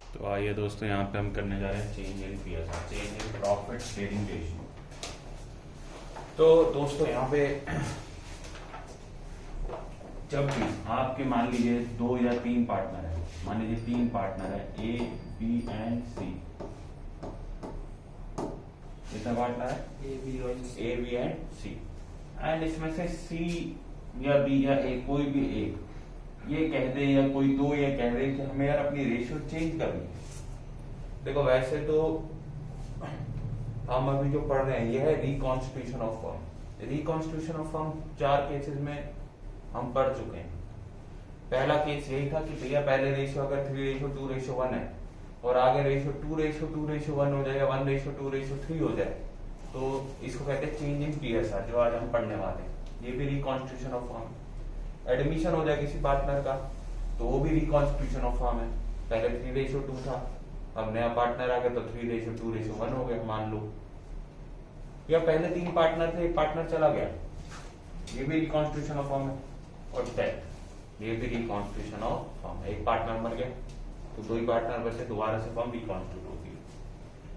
तो आइए दोस्तों, यहाँ पे हम करने जा रहे हैं change in PSR, change in profit sharing ratio. तो दोस्तों यहाँ पे जब भी आपके मान लीजिए 2 या 3 पार्टनर है, मान लीजिए 3 पार्टनर है ए बी एंड सी। कितना पार्टनर है? A B and C. And इसमें से सी या बी या ए कोई भी एक ये कह दे या कोई दो ये कह दे कि हमें यार अपनी रेशियो चेंज करनी है। देखो वैसे तो हम अभी जो पढ़ रहे हैं ये है reconstitution of firm. Reconstitution of firm 4 cases में हम पढ़ चुके हैं। पहला केस यही था कि भैया पहले रेशियो अगर 3:2:1 है और आगे रेशियो 2:2:1 हो जाए या 1:2:3 हो जाए तो इसको कहते हैं चेंज इन पीएसआर, जो आज हम पढ़ने वाले हैं। ये भी रिकॉन्स्टिट्यूशन ऑफ फर्म। एडमिशन हो जाए किसी पार्टनर का तो वो भी रिकॉन्स्टिट्यूशन ऑफ फर्म है। पहले 3:2 था, अब नया पार्टनर आ गया तो 3:2:1 हो गया मान लो। या पहले 3 पार्टनर थे, एक पार्टनर चला गया, ये भी रिकॉन्स्टिट्यूशन ऑफ फर्म है। और डेथ, ये भी रिकॉन्स्टिट्यूशन ऑफ फर्म है। एक पार्टनर मर गया तो 2 ही पार्टनर बचे, दोबारा से फर्म रिकॉन्स्टिट्यूट होती है।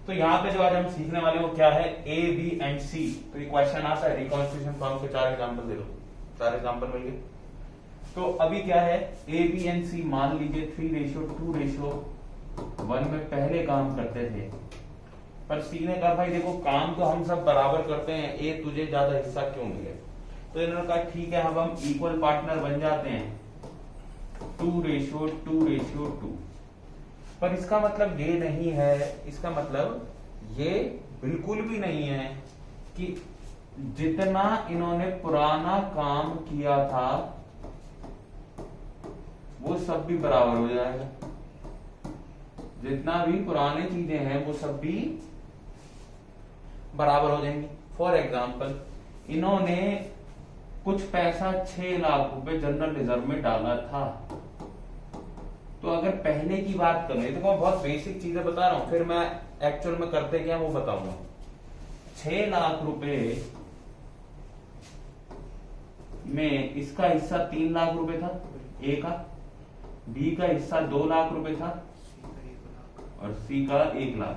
तो यहाँ पे जो आज हम सीखने वाले वो क्या है? ए बी एंड सी। तो ये क्वेश्चन आता है रिकॉन्स्टिट्यूशन फर्म के 4 एग्जाम्पल दे दो, 4 एग्जाम्पल मिल गए। तो अभी क्या है? ए बी एंड सी मान लीजिए 3:2:1 में पहले काम करते थे, पर सी ने कहा भाई देखो काम तो हम सब बराबर करते हैं, ए तुझे ज्यादा हिस्सा क्यों मिले? तो इन्होंने कहा ठीक है अब हम इक्वल पार्टनर बन जाते हैं 2:2:2। पर इसका मतलब ये नहीं है, इसका मतलब ये बिल्कुल भी नहीं है कि जितना इन्होंने पुराना काम किया था वो सब भी बराबर हो जाएगा। जितना भी पुरानी चीजें हैं वो सब भी बराबर हो जाएंगी। फॉर एग्जाम्पल इन्होंने कुछ पैसा 6 लाख रुपए जनरल रिजर्व में डाला था। तो अगर पहले की बात करें, देखो मैं बहुत बेसिक चीजें बता रहा हूं, फिर मैं एक्चुअल में करते क्या वो बताऊंगा। 6 लाख रुपए में इसका हिस्सा 3 लाख रुपए था ए का, बी का हिस्सा 2 लाख रुपए था और सी का 1 लाख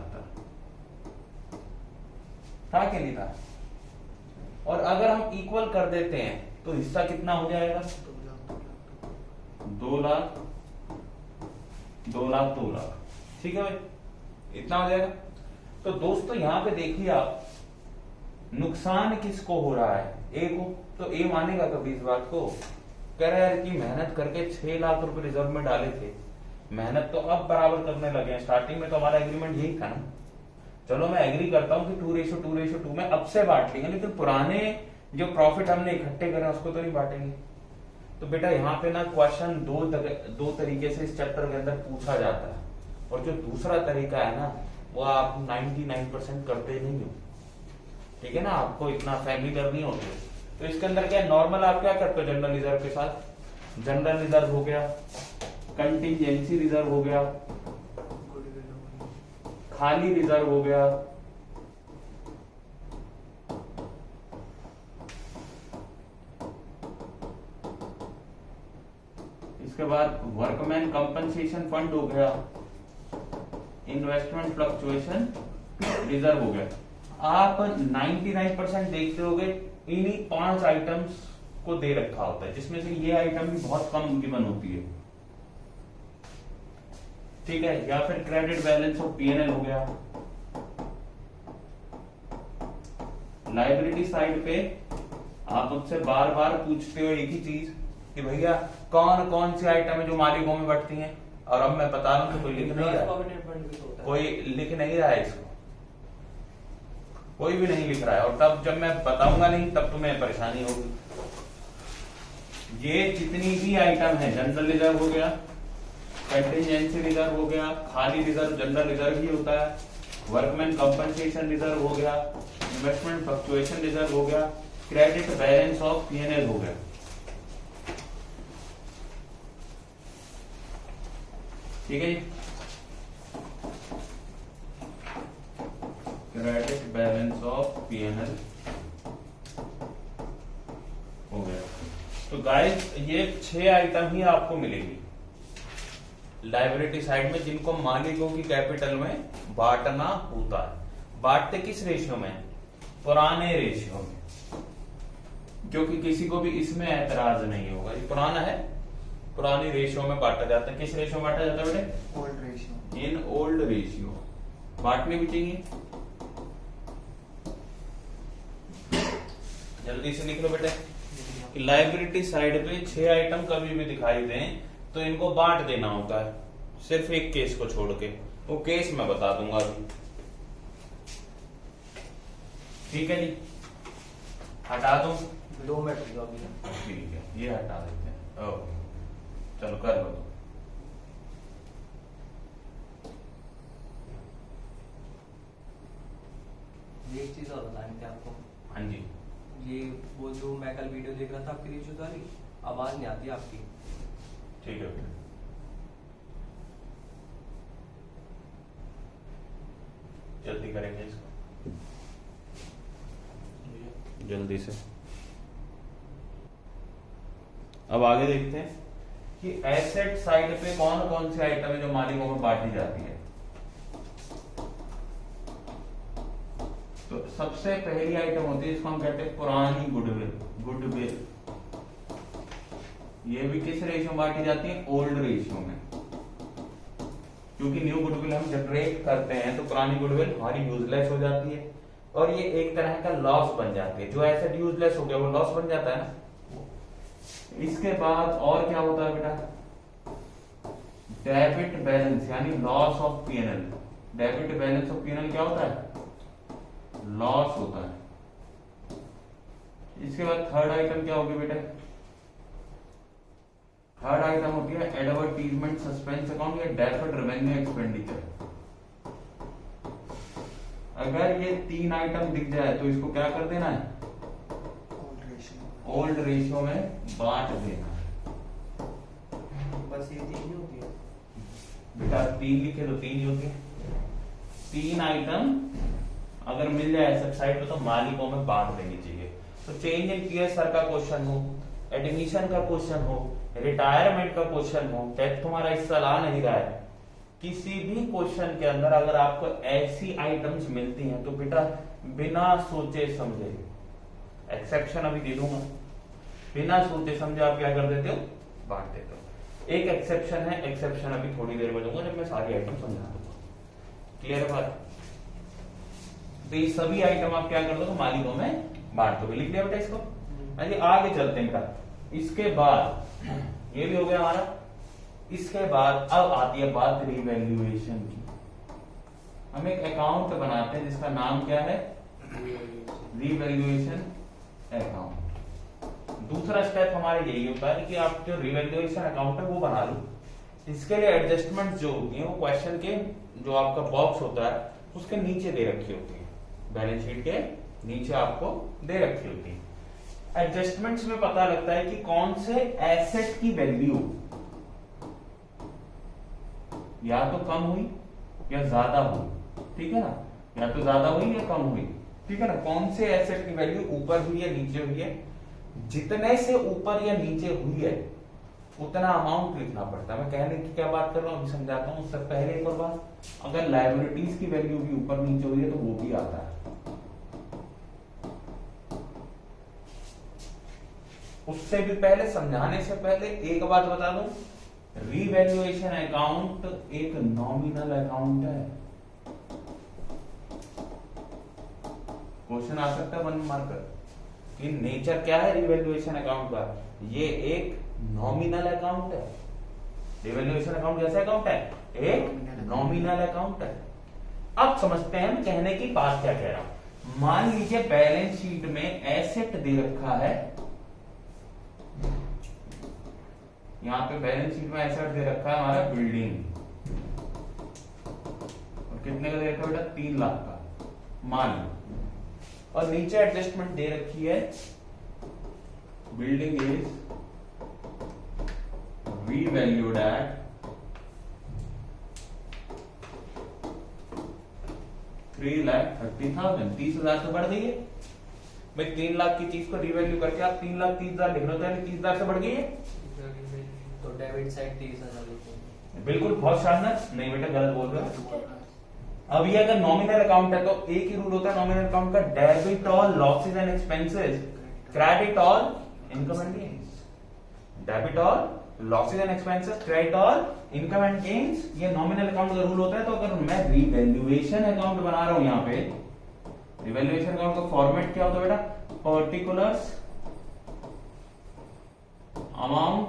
था कि नहीं था? और अगर हम इक्वल कर देते हैं तो हिस्सा कितना हो जाएगा? 2 लाख 2 लाख 2 लाख। ठीक है भाई, इतना हो जाएगा। तो दोस्तों यहां पे देखिए आप, नुकसान किसको हो रहा है? ए को। तो ए मानेगा कभी इस बात को? कह रहा है कि मेहनत करके 6 लाख रुपए रिजर्व में डाले थे, मेहनत तो अब बराबर करने लगे हैं। स्टार्टिंग में तो हमारा एग्रीमेंट यही था ना। चलो मैं एग्री करता हूं कि 2:2:2 में अब से बांट लेंगे, लेकिन पुराने जो प्रॉफिट हमने इकट्ठे करे उसको तो नहीं बांटेंगे। तो बेटा यहाँ पे ना क्वेश्चन दो तरीके से इस चैप्टर के अंदर पूछा जाता है, और जो दूसरा तरीका है ना वो आप 99% करते नहीं हो। ठीक है ना, आपको इतना फैमिलियर नहीं होते। तो इसके अंदर क्या नॉर्मल आप क्या करते हो? जनरल रिजर्व के साथ जनरल रिजर्व हो गया, कंटिजेंसी रिजर्व हो गया, खाली रिजर्व हो गया, इसके बाद वर्कमैन कंपनसेशन फंड हो गया, इन्वेस्टमेंट फ्लक्चुएशन रिजर्व हो गया। आप 99% देखते होगे इन्हीं 5 आइटम्स को दे रखा होता है, जिसमें से ये आइटम भी बहुत कम गिवन होती है। ठीक है, या फिर क्रेडिट बैलेंस ऑफ पीएनएल हो गया। लाइबिलिटी साइड पे आप मुझसे बार बार पूछते हो एक ही चीज कि भैया कौन कौन सी आइटम है जो मालिकों में बढ़ती हैं, और अब मैं बता रहा हूं कि कोई लिख नहीं रहा है, कोई लिख नहीं रहा है, इसको कोई भी नहीं लिख रहा है। और तब जब मैं बताऊंगा नहीं तब तुम्हें परेशानी होगी। ये जितनी भी आइटम है, जनरल रिजर्व हो गया, कंटिजेंसी रिजर्व हो गया, खाली रिजर्व जनरल रिजर्व ही होता है, वर्कमैन कंपनसेशन रिजर्व हो गया, इन्वेस्टमेंट फ्लक्चुएशन रिजर्व हो गया, क्रेडिट बैलेंस ऑफ पीएनएल हो गया। ठीक है, क्रेडिट बैलेंस ऑफ पीएनएल हो गया। तो गाइस ये 6 आइटम ही आपको मिलेगी। लायबिलिटी साइड में जिनको मालिकों की कैपिटल में बांटना होता है। बांटते किस रेशियो में? पुराने रेशियो में, क्योंकि किसी को भी इसमें ऐतराज नहीं होगा। ये पुराना है, पुरानी रेशियो में बांटा जाता है। किस रेशियो में बांटा जाता है बेटे? Old ratio. In old ratio बांटने भी चाहिए। जल्दी से लिख लो बेटे कि लायबिलिटी साइड पे 6 आइटम कभी भी दिखाई दें तो इनको बांट देना होता है, सिर्फ एक केस को छोड़ के। वो केस मैं बता दूंगा अभी, ठीक है जी। हटा दूं? 2 मिनट रुको अभी। ठीक है, ये हटा देते हैं। ओके, चलो कर लो। एक चीज और बतानी थी आपको। हाँ जी। ये वो जो मैं कल वीडियो देख रहा था आपकी रेशियो वाली, आवाज नहीं आती आपकी। ठीक है बेटा, जल्दी करेंगे इसको, जल्दी से। अब आगे देखते हैं कि एसेट साइड पे कौन कौन से आइटम है जो मालिकों में बांटी जाती है। तो सबसे पहली आइटम होती है जिसको हम कहते हैं पुरानी गुडविल। गुडविल ये भी किस रेशियो में बांटी जाती है? ओल्ड रेशियो में, क्योंकि न्यू गुडविल हम जनरेट करते हैं तो पुरानी गुडविल हमारी यूजलेस हो जाती है और ये एक तरह का लॉस बन जाती है। जो एसेट यूजलेस हो गया वो लॉस बन जाता है ना। इसके बाद और क्या होता है बेटा? डेबिट बैलेंस यानी loss of PNL. Debit balance of PNL क्या होता है? लॉस होता है। इसके बाद थर्ड आइटम क्या होगी बेटा? थर्ड आइटम होती है एडवर्टीजमेंट सस्पेंस अकाउंट या डेफर्ड रेवेन्यू एक्सपेंडिचर। अगर ये 3 आइटम दिख जाए तो इसको क्या कर देना है? ओल्ड रेशियो में बांट देना है। बस ये 3 ही होती है बेटा, 3 लिखे तो 3 ही होती है। 3 आइटम अगर मिल जाए एसेट साइड पे तो मालिकों में बांट देनी चाहिए। तो चेंज इन पीएसआर का क्वेश्चन हो, एडमिशन का क्वेश्चन हो, रिटायरमेंट का क्वेश्चन हो, टैक्स तुम्हारा इस साल आ नहीं रहा है, किसी भी क्वेश्चन के अंदर अगर आपको ऐसी आइटम्स मिलती हैं तो बेटा बिना सोचे समझे, एक्सेप्शन अभी दे दूंगा, बिना सोचे समझे आप क्या कर देते हो? बांट देते हो। एक एक्सेप्शन है, एक्सेप्शन अभी थोड़ी देर में दूंगा जब मैं सारी आइटम समझा दूंगा। क्लियर बात? तो ये सभी आइटम आप क्या कर दो? तो मालिकों में बांट दो। लिख लिया बेटा इसको? आइए आगे चलते हैं बेटा। इसके बाद ये भी हो गया हमारा। इसके बाद अब आती है बात रिवैल्यूएशन की। हम एक अकाउंट बनाते हैं जिसका नाम क्या है? Revaluation account. दूसरा स्टेप हमारे यही होता है कि आप जो रिवैल्यूएशन अकाउंट है वो बना लो। इसके लिए एडजस्टमेंट जो होती है वो क्वेश्चन के जो आपका बॉक्स होता है उसके नीचे दे रखी होती है, बैलेंस शीट के नीचे आपको दे रखी होती है। एडजस्टमेंट्स में पता लगता है कि कौन से एसेट की वैल्यू या तो कम हुई या ज्यादा हुई, ठीक है ना? या तो ज्यादा हुई या कम हुई, ठीक है ना? कौन से एसेट की वैल्यू ऊपर हुई या नीचे हुई है। जितने से ऊपर या नीचे हुई है उतना अमाउंट लिखना पड़ता है। मैं कहने की क्या बात कर रहा हूं अभी समझाता हूं। उससे पहले एक और बात, अगर लायबिलिटीज की वैल्यू भी ऊपर नीचे हुई है तो वो भी आता है। उससे भी पहले, समझाने से पहले एक बात बता दूं, रिवैल्यूएशन अकाउंट एक नॉमिनल अकाउंट है। क्वेश्चन आ सकता है 1 मार्कर कि नेचर क्या है रिवैल्यूएशन अकाउंट का? ये एक नॉमिनल अकाउंट है। रिवैल्यूएशन अकाउंट कैसा अकाउंट है? एक नॉमिनल अकाउंट है। अब समझते हैं हम कहने की बात क्या कह रहा हूं। मान लीजिए बैलेंस शीट में एसेट दे रखा है, यहां पे बैलेंस शीट में एसेट दे रखा है हमारा बिल्डिंग, और कितने का दे रखा है बेटा? 3 लाख का मान लो। और नीचे एडजस्टमेंट दे रखी है बिल्डिंग इज रीवैल्यूड एट 3,30,000। 30,000 तो बढ़ गई है भाई। 3 लाख की चीज को रीवैल्यू करके आप 3,30,000 लिख रहे हो, 30,000 से बढ़ गई है। तो डेबिट साइड 30,000 लिखेंगे। बिल्कुल, बहुत शानदार। नहीं बेटा गलत बोल रहे हो। अब ये अगर नॉमिनल अकाउंट है तो एक ही रूल होता है नॉमिनल अकाउंट का, debit all losses and expenses, credit all income and gains. Debit all losses and expenses, credit all income and gains, ये नॉमिनल अकाउंट का रूल होता है। तो अगर मैं रिवैल्यूएशन अकाउंट बना रहा हूं यहां पे, रिवैल्यूएशन अकाउंट का फॉर्मेट क्या होता है बेटा, पर्टिकुलर्स अमाउंट,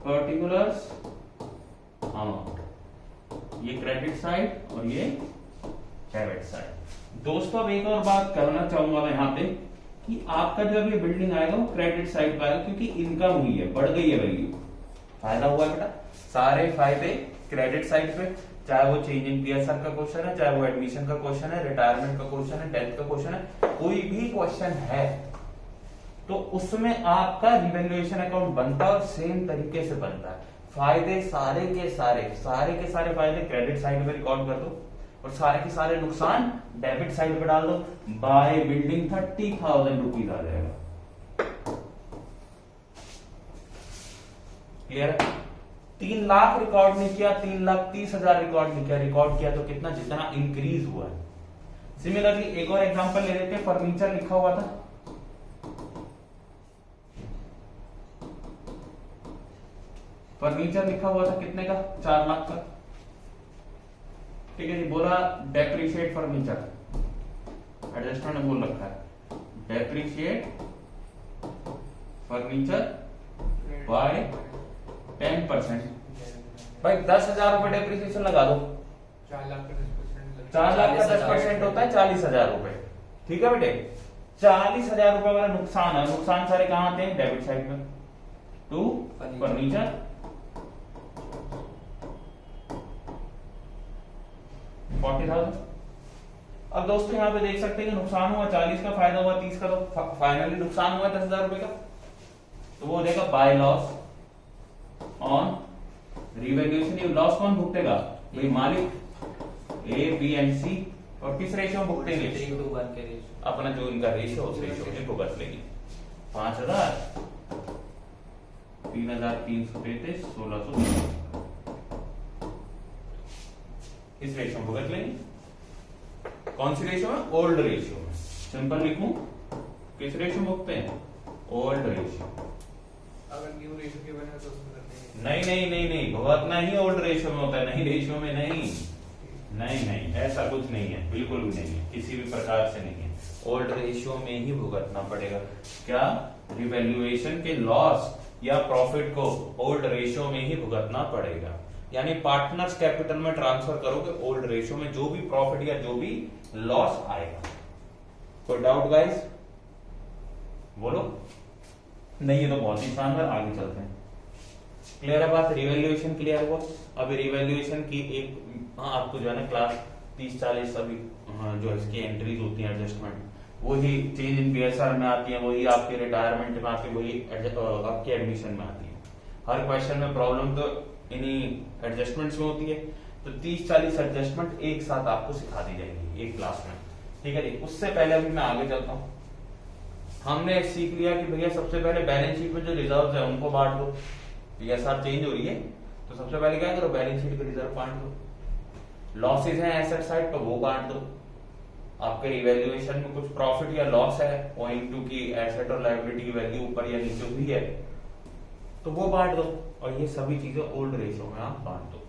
पर्टिकुलर्स अमाउंट, ये क्रेडिट साइड और ये डेबिट साइड। दोस्तों अब एक और बात करना चाहूंगा मैं यहाँ पे कि आपका जो अभी बिल्डिंग आएगा वो क्रेडिट साइड का आएगा, क्योंकि इनकम हुई है, बढ़ गई है वैल्यू, फायदा हुआ है बेटा। सारे फायदे क्रेडिट साइड पे, चाहे वो चेंज इन पीएसआर का क्वेश्चन है, चाहे वो एडमिशन का क्वेश्चन है, रिटायरमेंट का क्वेश्चन है, डेथ का क्वेश्चन है, कोई भी क्वेश्चन है तो उसमें आपका रिवैल्यूएशन अकाउंट बनता है और सेम तरीके से बनता है। फायदे सारे के सारे फायदे क्रेडिट साइड पे रिकॉर्ड कर दो और सारे के सारे नुकसान डेबिट साइड पे डाल दो। बाय बिल्डिंग 30,000 रुपीज आ जाएगा। क्लियर है? 3 लाख रिकॉर्ड नहीं किया, 3,30,000 रिकॉर्ड नहीं किया, रिकॉर्ड किया तो कितना, जितना इंक्रीज हुआ है। सिमिलरली एक और एग्जांपल ले लेते हैं, फर्नीचर लिखा हुआ था, फर्नीचर लिखा हुआ था कितने का, 4 लाख का। ठीक है जी, बोला डेप्रिशिएट फर्नीचर, एडजस्टमेंट बोल रखा है डेप्रिशिएट फर्नीचर बाय 10%। भाई 10,000 रुपए डेप्रिसिएशन लगा दो, 4 लाख का 10%, 4 लाख का 10% होता है 40,000 रुपए। ठीक है बेटे, 40,000 रुपए वाला नुकसान है, नुकसान सारे कहां आते हैं, डेबिट साइड में, टू फर्नीचर 40,000। अब दोस्तों यहाँ पे देख सकते हैं कि नुकसान हुआ 40 का, फायदा हुआ 30 का, तो फाइनली नुकसान हुआ 10,000 रुपए का, तो वो हो जाएगा बाय लॉस ऑन रिवैल्यूएशन। ये लॉस कौन भुगतेगा, भाई मालिक ए बी एंड सी, और किस रेशियो में भुगतेंगे, 3:1 के रेशियो, अपना जो इनका रेशियो उस रेशियो में भुगत लेंगे। 5,000, 3,333, 1,600 इस रेशियो में भुगत लेंगे। कौन सी रेशियो में, ओल्ड रेशियो में। सिंपल लिखूं, किस रेशियो में भुगते हैं, ओल्ड रेशियो। अगर न्यू रेशियो के बने तो उसमें करते हैं, नहीं, भुगतना ही ओल्ड रेशियो में होता है, नहीं रेशियो में नहीं, ऐसा कुछ नहीं है, बिल्कुल भी नहीं है, किसी भी प्रकार से नहीं है। ओल्ड रेशियो में ही भुगतना पड़ेगा। क्या, रिवैल्यूएशन के लॉस या प्रॉफिट को ओल्ड रेशियो में ही भुगतना पड़ेगा। यानी पार्टनर्स कैपिटल में ट्रांसफर करोगे ओल्ड रेशियो में, जो भी प्रॉफिट या जो भी लॉस आएगा। कोई डाउट गाइस, बोलो। नहीं है तो बहुत ही शानदार, आगे चलते हैं। क्लियर है बात, रिवैल्यूएशन क्लियर हुआ। अभी रिवैल्यूएशन की एक आपको जो है ना क्लास 30-40 अभी जो इसकी एंट्रीज होती हैं, एडजस्टमेंट, वही चेंज इन पीएसआर में आती है, वही आपके रिटायरमेंट में आती है, वही आपके एडमिशन में आती है। हर क्वेश्चन में प्रॉब्लम तो इन्हीं एडजस्टमेंट्स में होती है, तो 30-40 एडजस्टमेंट एक साथ आपको सिखा दी जाएगी एक क्लास में। ठीक है जी, उससे पहले अभी मैं आगे चलता हूँ। हमने सीख लिया कि भैया सबसे पहले बैलेंस शीट में जो रिजर्व है उनको बांट दो। पीएसआर चेंज हो रही है तो सबसे पहले क्या करो, बैलेंस शीट के रिजर्व बांट दो। लॉसेज हैं एसेट साइड तो वो बांट दो। आपके रिवैल्यूएशन में कुछ प्रॉफिट या लॉस है ओइंग टू की एसेट और लायबिलिटी की वैल्यू ऊपर या नीचे हुई है तो वो बांट दो, और ये सभी चीजें ओल्ड रेशियो में आप बांट दो।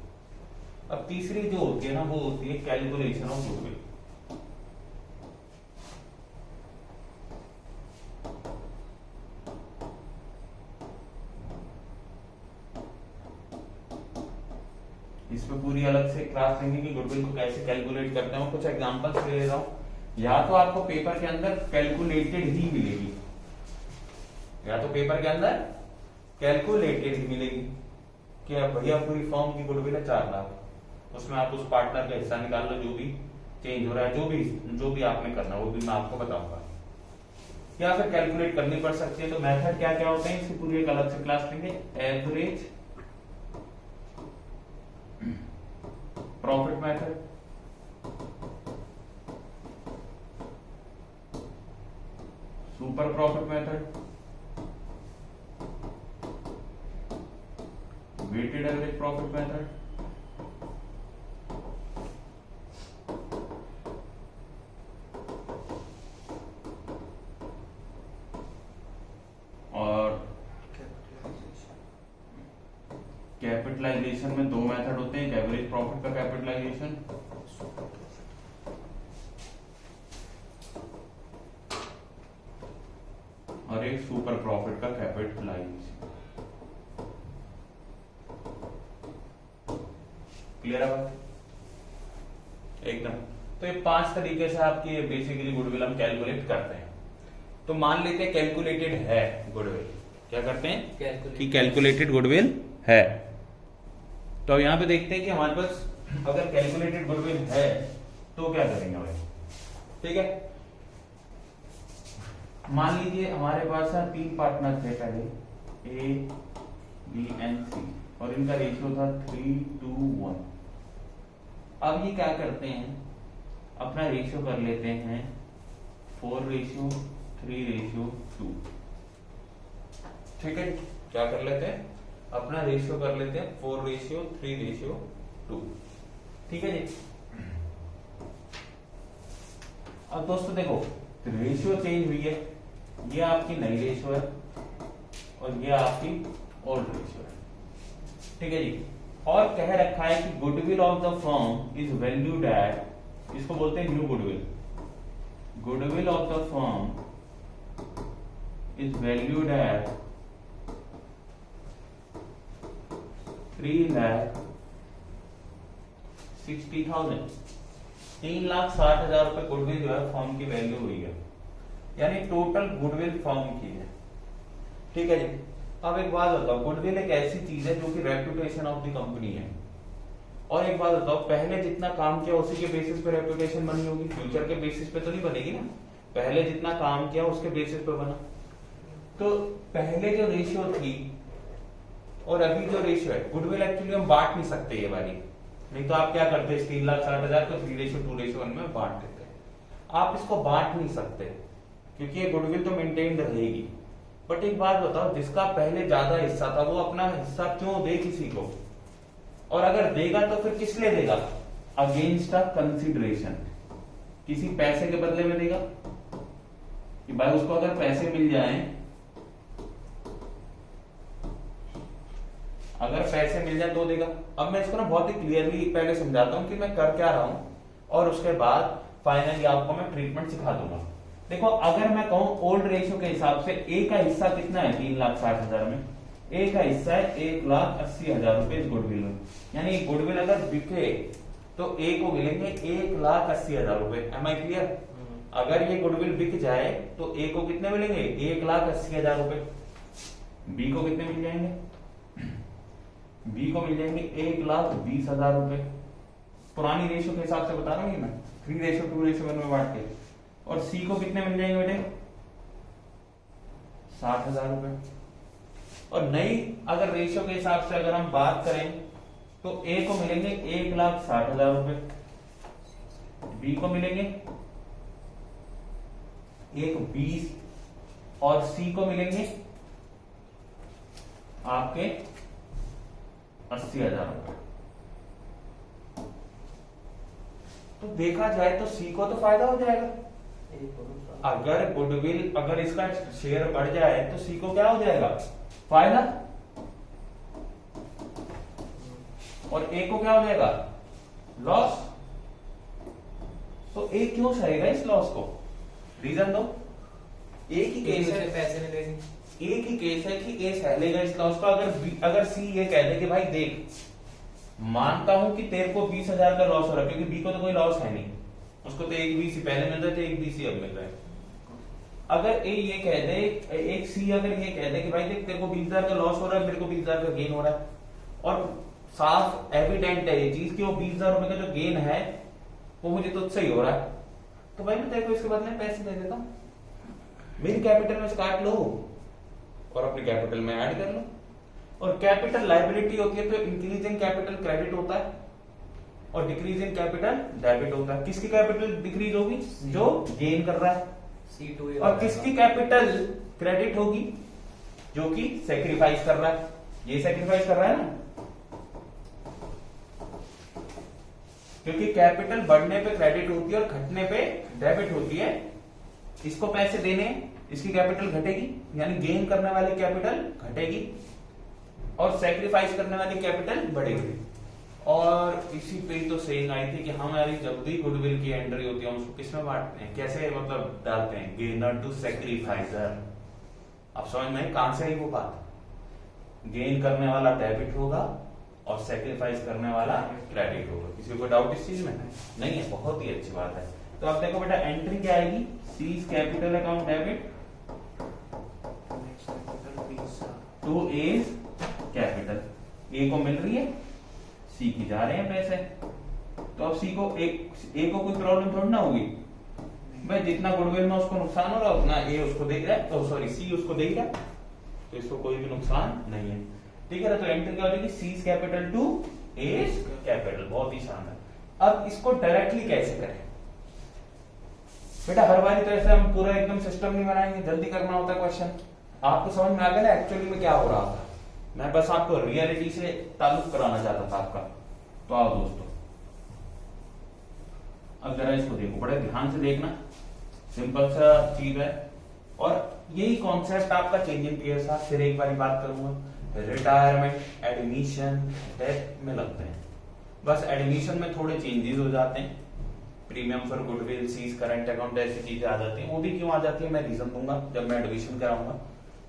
अब तीसरी जो होती है ना वो होती है कैलकुलेशन ऑफ गुडविल। इस पे पूरी अलग से क्लास लेंगे कि गुडविल को कैसे कैलकुलेट करते हैं। कुछ एग्जांपल्स ले रहा हूं, या तो आपको पेपर के अंदर कैलकुलेटेड ही मिलेगी, या तो पेपर के अंदर कैलकुलेटेड ही मिलेगी कि भैया पूरी फॉर्म की गुडविल है 4 लाख, उसमें आप उस पार्टनर का हिस्सा निकाल लो जो भी चेंज हो रहा है, जो भी आपने करना वो भी मैं आपको बताऊंगा। या फिर कैलकुलेट करनी पड़ सकती है, तो मेथड क्या क्या होते हैं इसकी पूरी एक अलग से क्लास लेंगे। Average profit method, super profit method, weighted average profit method, और कैपिटलाइजेशन में दो मेथड होते हैं, एक एवरेज प्रॉफिट का कैपिटलाइजेशन और एक सुपर प्रॉफिट का कैपिटलाइजेशन। क्लियर है बात? एकदम। तो ये 5 तरीके से आपकी बेसिकली गुडविल हम कैलकुलेट करते हैं। तो मान लेते हैं कैलकुलेटेड है गुडविल, क्या करते हैं कि कैलकुलेटेड गुडविल है। तो अब यहां पे देखते हैं कि हमारे पास अगर कैलकुलेटेड गुडविल है तो क्या करेंगे भाई। ठीक है, मान लीजिए हमारे पास 3 पार्टनर थे पहले, ए बी एंड सी, और इनका रेशियो था 3:1। अब ये क्या करते हैं, अपना रेशियो कर लेते हैं 4:3:2। ठीक है, क्या कर लेते हैं, अपना रेशियो कर लेते हैं 4:3:2। ठीक है जी। अब दोस्तों देखो, रेशियो चेंज हुई है, ये आपकी नई रेशियो है और ये आपकी ओल्ड रेशियो है। ठीक है जी। और कह रखा है कि goodwill of the firm is valued at, इसको बोलते हैं new goodwill. Goodwill of the firm is valued at 3,60,000। 3,60,000 रुपए गुडविल जो है फर्म की वैल्यू हुई है, यानी टोटल गुडविल फर्म की है। ठीक है जी। अब एक बात बताओ, गुडविल एक ऐसी चीज है जो कि रेपुटेशन ऑफ द कंपनी है। और एक बात बताओ, पहले जितना काम किया उसी के बेसिस पे रेपुटेशन बनी होगी, फ्यूचर के बेसिस पे तो नहीं बनेगी ना। पहले जितना काम किया उसके बेसिस पे बना। तो पहले जो रेशियो थी और अभी जो रेशियो है, गुडविल एक्चुअली हम बांट नहीं सकते ये वाली, नहीं तो आप क्या करते, 3,60,000 को 3:2:1 में बांट देते। आप इसको बांट नहीं सकते क्योंकि ये गुडविल तो मेंटेन रहेगी। बट एक बात बताओ, जिसका पहले ज्यादा हिस्सा था वो अपना हिस्सा क्यों दे किसी को, और अगर देगा तो फिर किस लिए देगा, अगेंस्ट अ कंसिडरेशन, किसी पैसे के बदले में देगा कि भाई उसको अगर पैसे मिल जाएं, अगर पैसे मिल जाए तो देगा। अब मैं इसको ना बहुत ही क्लियरली पहले समझाता हूं कि मैं कर क्या रहा हूं और उसके बाद फाइनली आपको मैं ट्रीटमेंट सिखा दूंगा। देखो, अगर मैं कहूं ओल्ड रेशियो के हिसाब से ए का हिस्सा कितना है 3,60,000 में, ए का हिस्सा है 1,80,000 रुपए इस गुडविल में, यानी गुडविल अगर बिके तो ए को मिलेंगे 1,80,000 रुपए। Am I clear? अगर ये गुडविल बिक जाए तो ए को कितने मिलेंगे, 1,80,000 रुपए। बी को कितने मिल जाएंगे, बी को मिल जाएंगे 1,20,000 रुपए। पुरानी रेशियो के हिसाब से बता रहा हूं मैं, 3:2:1 में बांट के। और सी को कितने मिल जाएंगे बेटे, 60,000 रुपए। और नई अगर रेशियो के हिसाब से अगर हम बात करें तो ए को मिलेंगे 1,60,000 रुपए, बी को मिलेंगे 1,20,000 और सी को मिलेंगे आपके 80,000 रुपए। तो देखा जाए तो सी को तो फायदा हो जाएगा। अगर गुडविल, अगर इसका शेयर बढ़ जाए तो सी को क्या हो जाएगा, फायदा, और ए को क्या हो जाएगा, लॉस। तो ए क्यों सहेगा इस लॉस को, रीजन दो। एक ही केस है, पैसे नहीं देंगे, एक ही केस है कि ए सह लेगा इस लॉस को। अगर सी ये कह दे कि भाई देख, मानता हूं कि तेरे को 20,000 का लॉस हो रहा है, क्योंकि बी को तो कोई लॉस है नहीं, उसको तो 1,20 पहले मिल रहे थे, 1,20 अब मिल रहा है। अगर ए ये कह दे, एक सी अगर ये कह दे कि भाई देख, तेरे को 20,000 का लॉस हो रहा है, मेरे को 20,000 का गेन हो रहा है, और साफ एविडेंट है ये चीज कि वो 20,000 रुपए का जो गेन है वो मुझे तुझसे ही हो रहा है, तो भाई मैं तेरे को इसके बदले पैसे दे देता हूं, मेरी कैपिटल में से काट लो और अपने कैपिटल में ऐड कर लो। और कैपिटल लायबिलिटी होती है तो इंक्रीजिंग कैपिटल क्रेडिट होता है और डिक्रीजिंग कैपिटल डेबिट होता है। किसकी कैपिटल डिक्रीज होगी, जो गेन कर रहा है, C2 और किसकी कैपिटल क्रेडिट होगी, जो कि सेक्रीफाइस कर रहा है। ये सेक्रीफाइस कर रहा है ना, क्योंकि कैपिटल बढ़ने पे क्रेडिट होती है और घटने पे डेबिट होती है। इसको पैसे देने, इसकी कैपिटल घटेगी, यानी गेन करने वाली कैपिटल घटेगी और सेक्रीफाइस करने वाली कैपिटल बढ़ेगी। और इसी पे तो सेइंग आई थी कि हमारी जब भी गुडविल की एंट्री होती है हम उसको किसमें बांटते हैं, कैसे मतलब डालते हैं, गेनर टू सेक्रीफाइसर। अब समझ में कहां से आई वो बात, गेन करने वाला डेबिट होगा और सेक्रीफाइस करने वाला क्रेडिट होगा। किसी को डाउट इस चीज में नहीं है, बहुत ही अच्छी बात है। तो आप देखो बेटा एंट्री क्या आएगी, C is capital account debit to A is capital. A को मिल रही है, सी की जा रहे हैं पैसे, तो अब सी को ए को कोई प्रॉब्लम थोड़ी ना होगी भाई, जितना गुडविल में उसको नुकसान हो रहा है उतना ए उसको दे रहा है, तो सॉरी सी उसको दे रहा है, तो इसको कोई भी नुकसान नहीं है। ठीक है, तो एंट्री क्या हो जाएगी, C is capital to A is capital. बहुत ही शानदार। अब इसको डायरेक्टली कैसे करें बेटा, हर बार तो ऐसे हम पूरा एकदम सिस्टम नहीं बनाएंगे, जल्दी करना होता है क्वेश्चन। आपको समझ में आ गया ना एक्चुअली में क्या हो रहा था, मैं बस आपको रियलिटी से ताल्लुक कराना चाहता था आपका। तो आओ दोस्तों, अब जरा इसको देखो, बड़े ध्यान से देखना, सिंपल सा चीज है और यही कॉन्सेप्ट आपका चेंज इन पीयर था। फिर एक बार बात करूंगा, रिटायरमेंट, एडमिशन, डेथ में लगते हैं, बस एडमिशन में थोड़े चेंजेस हो जाते हैं, premium for goodwill, cease current account, ऐसी चीजें आ जाती हैं। वो भी क्यों आ जाती है मैं रीजन दूंगा जब मैं एडमिशन कराऊंगा।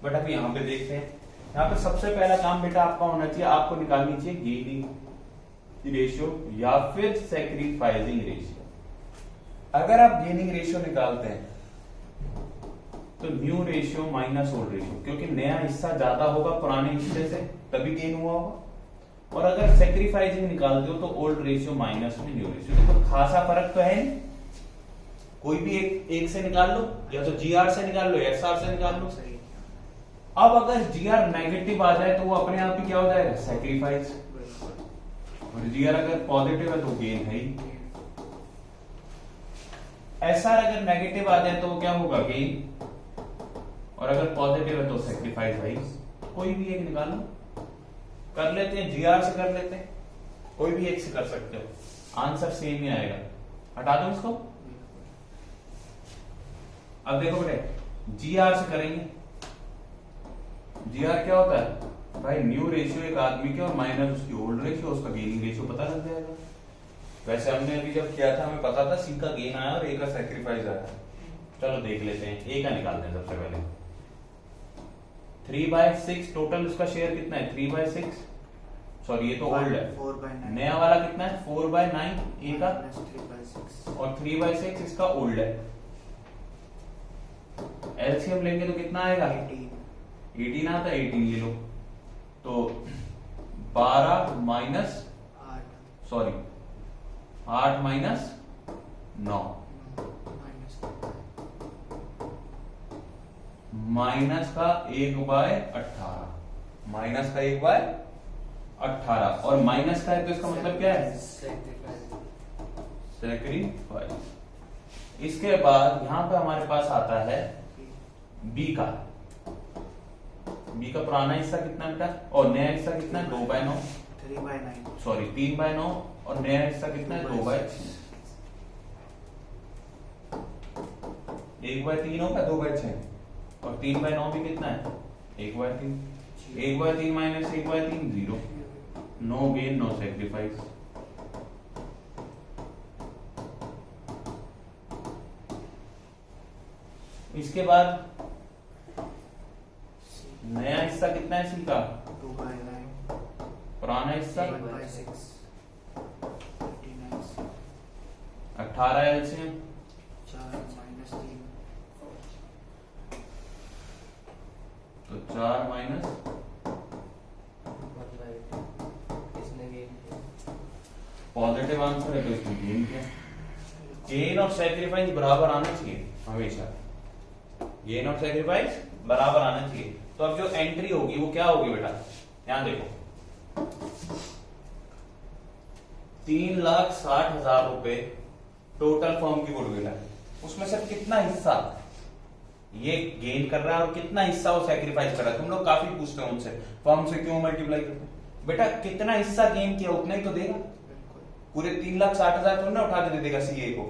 बट अभी यहाँ पे देखते हैं, यहाँ पे सबसे पहला काम बेटा आपका होना चाहिए, आपको निकालनी चाहिए गेनिंग रेशियो या फिर सैक्रिफाइसिंग रेशियो। अगर आप गेनिंग रेशियो निकालते हैं तो new ratio minus old ratio, क्योंकि नया हिस्सा ज्यादा होगा पुराने हिस्से से तभी गेन हुआ होगा। और अगर सैक्रिफाइसिंग निकालते हो तो ओल्ड रेशियो माइनस में न्यू रेशियो। देखो खासा फर्क तो है नहीं, कोई भी एक से निकाल लो, या तो जीआर से निकाल लो, एसआर से निकाल लो। अब अगर जीआर नेगेटिव आ जाए तो वो अपने आप ही क्या हो जाएगा, सैक्रिफाइस। और जीआर अगर पॉजिटिव है तो गेन है ही। एसआर अगर नेगेटिव आ जाए तो वो क्या होगा, गेन, और अगर पॉजिटिव है तो सैक्रिफाइस भाई। कोई भी एक निकालो, कर लेते हैं, जीआर से कर लेते हैं, कोई भी एक से कर सकते हो, आंसर सेम ही आएगा। हटा दो इसको। अब देखो बेटे जीआर से करेंगे, जीआर क्या होता है भाई, न्यू रेशियो एक आदमी के और माइनस उसकी ओल्ड रेशियो, उसका गेनिंग रेशियो पता लग जाएगा। वैसे हमने अभी जब किया था हमें पता था सी का गेन आया और ए का सैक्रिफाइस आया। चलो देख लेते हैं, ए का निकालते हैं सबसे पहले। 3/6 टोटल उसका शेयर कितना है, 3/6, सॉरी ये तो ओल्ड है, 4/9 नया वाला कितना है 4/9 ए का, 3/6 और 3/6 इसका ओल्ड है। एलसीएम लेंगे तो कितना आएगा, 18 आता है, 18 ले लो तो 12 माइनस 8 8 माइनस 9 माइनस का 1/18, माइनस का 1/18, और माइनस का है तो इसका मतलब क्या है, सैक्रिफाइस। इसके बाद यहां पे हमारे पास आता है बी का पुराना हिस्सा कितना बेटा, और नया हिस्सा कितना है 2/9, 3/9 सॉरी 3/9, और नया हिस्सा कितना है 2/6। 1/3 होगा 2/6, और 3/9 भी कितना है 1/3, 1/3 माइनस 1/3 0, नो गेन नो सैक्रिफाइस। इसके बाद नया हिस्सा कितना है सी का, 2/9 पुराना हिस्सा 8/6 39 18 एलसीएम 4 - 3 तो 4 माइनस, इसने गेन किया, पॉजिटिव आंसर है तो इसमें गेन किया। गेन और सैक्रिफाइस बराबर आना चाहिए हमेशा, गेन और सैक्रिफाइस बराबर आना चाहिए। तो अब जो एंट्री होगी वो क्या होगी बेटा, यहां देखो 3,60,000 रुपए टोटल फर्म की गुडविल है, उसमें से कितना हिस्सा ये गेन कर रहा है और कितना हिस्सा वो सैक्रिफाइस कर रहा है। तुम लोग काफी पूछते हो उनसे, फर्म से क्यों मल्टीप्लाई करते हैं, बेटा कितना हिस्सा गेन किया उतना ही तो देगा, पूरे 3,60,000 थोड़ी ना उठा के दे देगा सीए को,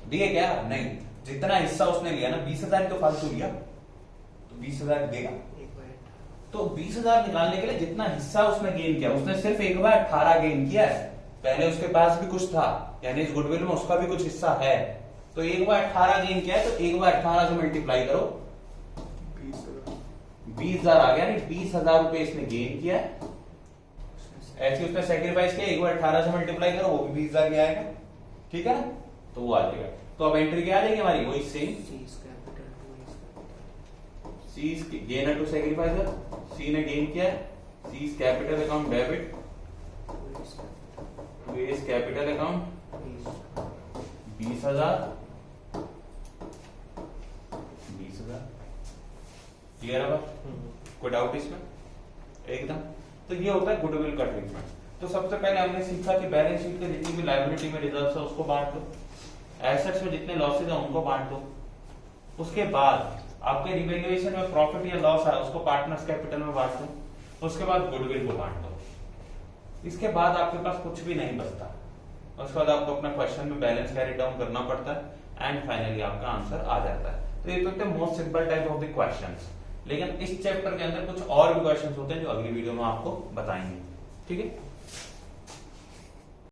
दिए क्या? नहीं, जितना हिस्सा उसने लिया ना 20,000 तो फालतू लिया, तो 20,000 देगा। तो 20,000 निकालने के लिए जितना हिस्सा उसने गेन किया, उसने सिर्फ 1/18 गेन किया है, पहले उसके पास भी कुछ था, यानी इस गुडविल में उसका भी कुछ हिस्सा है, तो 1/18 गेन किया है, तो 1/18 से मल्टीप्लाई करो, 20,000 आ गया, नहीं 20,000 रुपए इसने गेन किया है, ऐसे उसने सेक्रीफाइस किया, 1/18 से मल्टीप्लाई करो, वो भी 20,000 ही आएगा, ठीक है ना? तो वो आ जाएगा। तो अब एंट्री क्या आ जाएगी हमारी, वही same, C is gainer to sacrificer, C ने गेन किया, C is capital account debit to is capital account 20,000, clear है? कोई डाउट इसमें? एकदम। तो ये होता है गुडविल का ट्रीटमेंट। तो सबसे पहले हमने सीखा कि बैलेंस शीट के जितनी भी लायबिलिटी में रिजर्व्स है उसको बांट दो, एसेट्स में जितने लॉसेज है उनको बांट दो, उसके बाद आपके रिवैल्यूएशन में प्रॉफिट या लॉस है उसको पार्टनर्स कैपिटल में बांट दो, उसके बाद गुडविल को बांट दो, इसके बाद आपके पास कुछ भी नहीं बचता, उसके बाद आपको अपना क्वेश्चन में बैलेंस कैरी डाउन करना पड़ता है एंड फाइनली आपका आंसर आ जाता है। तो ये तो most simple type of the questions, लेकिन इस चैप्टर के अंदर कुछ और भी क्वेश्चंस होते हैं जो अगली वीडियो में आपको बताएंगे, ठीक है?